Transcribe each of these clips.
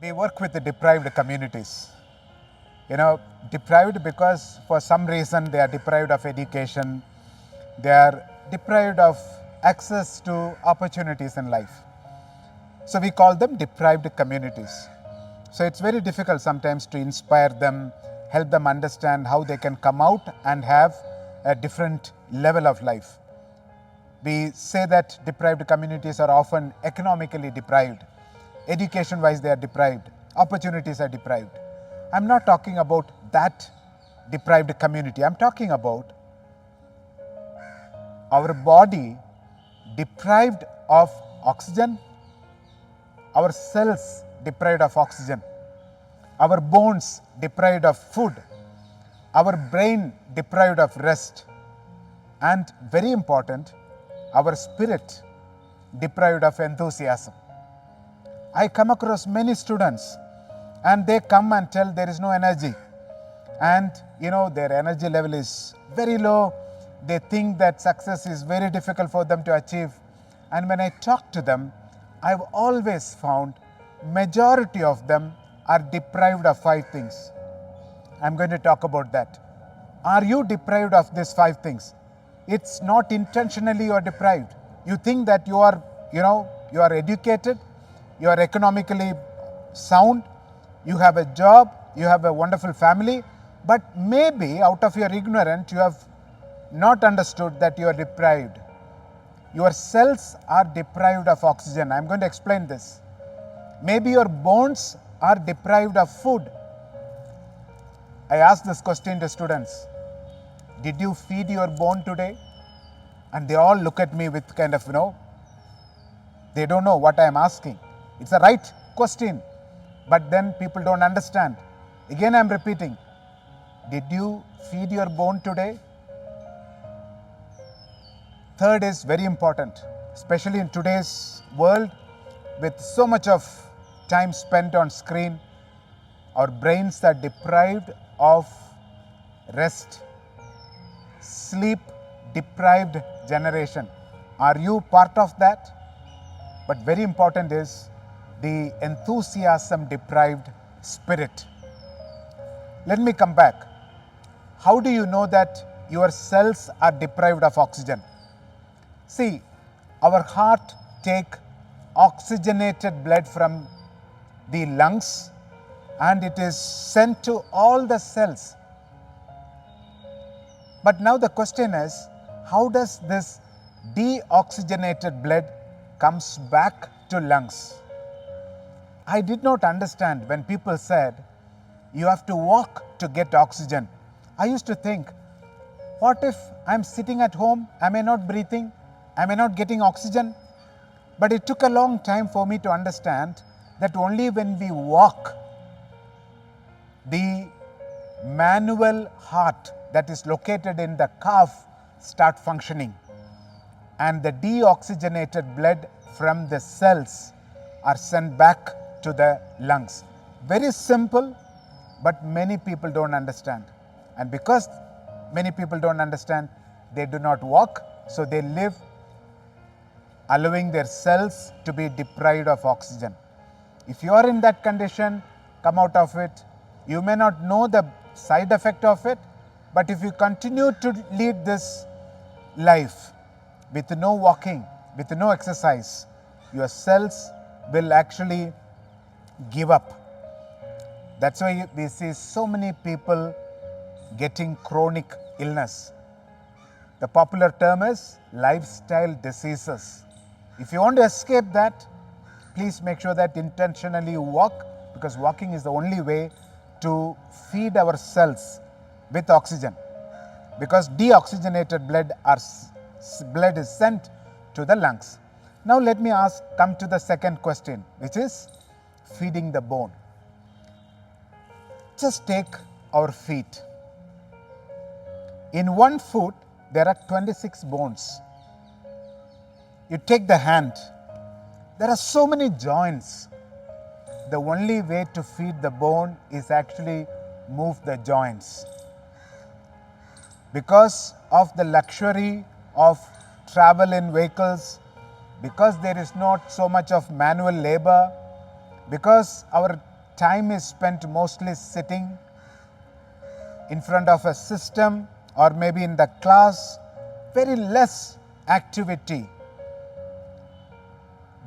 We work with the deprived communities. Deprived because for some reason they are deprived of education, they are deprived of access to opportunities in life. So we call them deprived communities. So it's very difficult sometimes to inspire them, help them understand how they can come out and have a different level of life. We say that deprived communities are often economically deprived, education wise they are deprived, opportunities are deprived. I'm not talking about that deprived community. I'm talking about our body deprived of oxygen, our cells deprived of oxygen, our bones deprived of food, our brain deprived of rest, and very important, our spirit deprived of enthusiasm. I come across many students and they come and tell there is no energy, and their energy level is very low. They think that success is very difficult for them to achieve. And when I talk to them, I've always found majority of them are deprived of 5 things. I'm going to talk about that. Are you deprived of these 5 things? It's not intentionally you are deprived. You think that you are educated, you are economically sound, you have a job, you have a wonderful family, but maybe out of your ignorance you have not understood that you are deprived. Your cells are deprived of oxygen. I'm going to explain this. Maybe your bones are deprived of food. I ask this question to students. Did you feed your bone today? And they all look at me with kind of, they don't know what I am asking. It's a right question, but then people don't understand. Again, I'm repeating. Did you feed your bone today? Third is very important, especially in today's world with so much of time spent on screen. Our brains are deprived of rest. Sleep deprived generation. Are you part of that? But very important is the enthusiasm deprived spirit. Let me come back. How do you know that your cells are deprived of oxygen? See, our heart take oxygenated blood from the lungs and it is sent to all the cells. But now the question is, how does this deoxygenated blood comes back to lungs? I did not understand when people said you have to walk to get oxygen. I used to think, what if I'm sitting at home, am I not breathing? Am I not getting oxygen? But it took a long time for me to understand that only when we walk, the manual heart that is located in the calf start functioning, and the deoxygenated blood from the cells are sent back to the lungs. Very simple, but many people don't understand. And because many people don't understand, they do not walk, so they live allowing their cells to be deprived of oxygen. If you are in that condition, come out of it. You may not know the side effect of it, but if you continue to lead this life with no walking, with no exercise, your cells will actually give up. That's why we see so many people getting chronic illness. The popular term is lifestyle diseases. If you want to escape that, please make sure that intentionally you walk, because walking is the only way to feed our cells with oxygen, because deoxygenated blood is sent to the lungs. Now let me come to the second question, which is feeding the bone. Just take our feet. In one foot, there are 26 bones. You take the hand, there are so many joints. The only way to feed the bone is actually move the joints. Because of the luxury of travel in vehicles, because there is not so much of manual labor, because our time is spent mostly sitting in front of a system or maybe in the class, very less activity.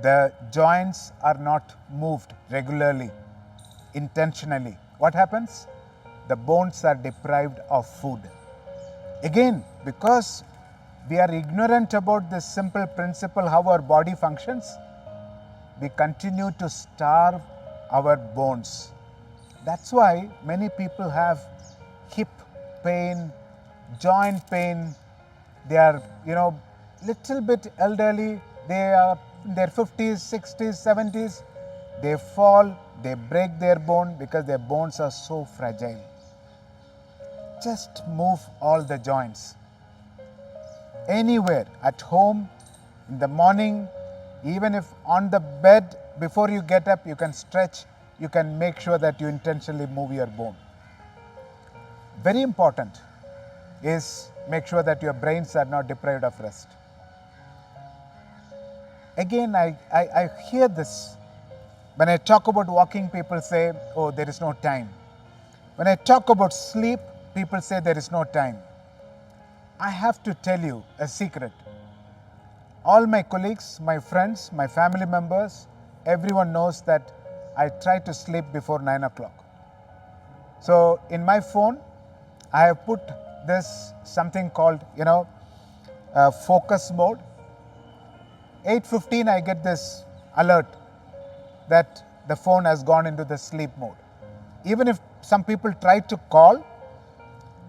The joints are not moved regularly, intentionally. What happens? The bones are deprived of food. Again, because we are ignorant about this simple principle how our body functions, we continue to starve our bones. That's why many people have hip pain, joint pain. They are, little bit elderly. They are in their 50s, 60s, 70s. They fall, they break their bone because their bones are so fragile. Just move all the joints. Anywhere, at home, in the morning, even if on the bed, before you get up, you can stretch, you can make sure that you intentionally move your bone. Very important is make sure that your brains are not deprived of rest. Again, I hear this. When I talk about walking, people say, oh, there is no time. When I talk about sleep, people say there is no time. I have to tell you a secret. All my colleagues, my friends, my family members, everyone knows that I try to sleep before 9 o'clock. So in my phone, I have put this something called, focus mode. 8:15, I get this alert that the phone has gone into the sleep mode. Even if some people try to call,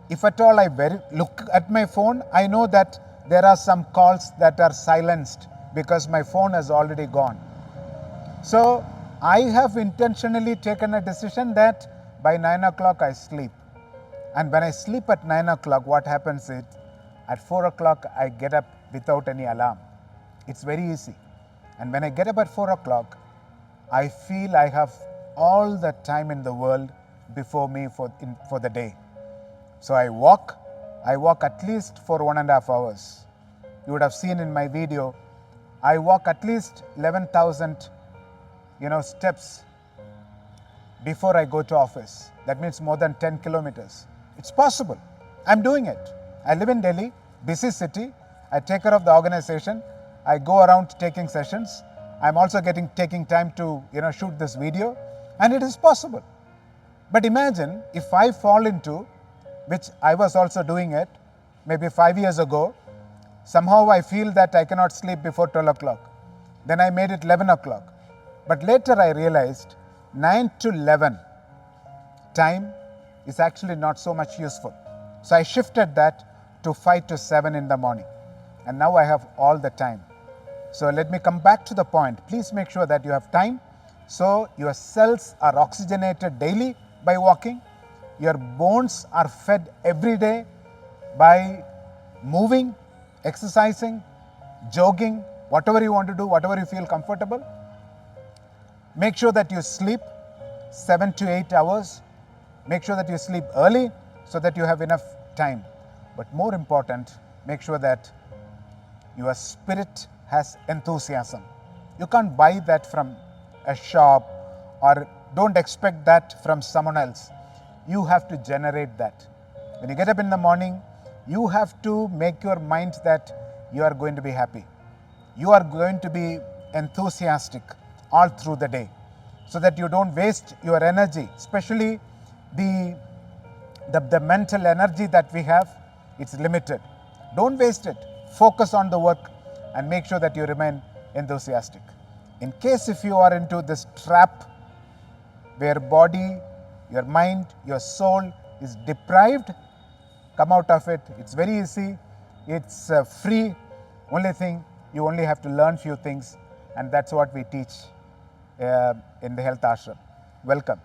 if at all I look at my phone, I know that there are some calls that are silenced because my phone has already gone. So I have intentionally taken a decision that by 9 o'clock I sleep. And when I sleep at 9 o'clock, what happens is at 4 o'clock I get up without any alarm. It's very easy. And when I get up at 4 o'clock, I feel I have all the time in the world before me for the day. So I walk at least for 1.5 hours. You would have seen in my video, I walk at least 11,000 steps before I go to office. That means more than 10 kilometers. It's possible. I'm doing it. I live in Delhi, busy city. I take care of the organization. I go around taking sessions. I'm also taking time to shoot this video, and it is possible. But imagine if I fall into, which I was also doing it maybe 5 years ago, somehow I feel that I cannot sleep before 12 o'clock. Then I made it 11 o'clock. But later I realized 9 to 11 time is actually not so much useful. So I shifted that to 5 to 7 in the morning. And now I have all the time. So let me come back to the point. Please make sure that you have time. So your cells are oxygenated daily by walking. Your bones are fed every day by moving, exercising, jogging, whatever you want to do, whatever you feel comfortable. Make sure that you sleep 7 to 8 hours. Make sure that you sleep early so that you have enough time. But more important, make sure that your spirit has enthusiasm. You can't buy that from a shop or don't expect that from someone else. You have to generate that. When you get up in the morning, you have to make your mind that you are going to be happy. You are going to be enthusiastic all through the day so that you don't waste your energy, especially the mental energy that we have. It's limited. Don't waste it. Focus on the work and make sure that you remain enthusiastic. In case if you are into this trap where body, your mind, your soul is deprived, come out of it. It's very easy. It's free. Only thing, you only have to learn few things, and that's what we teach in the Health Ashram. Welcome.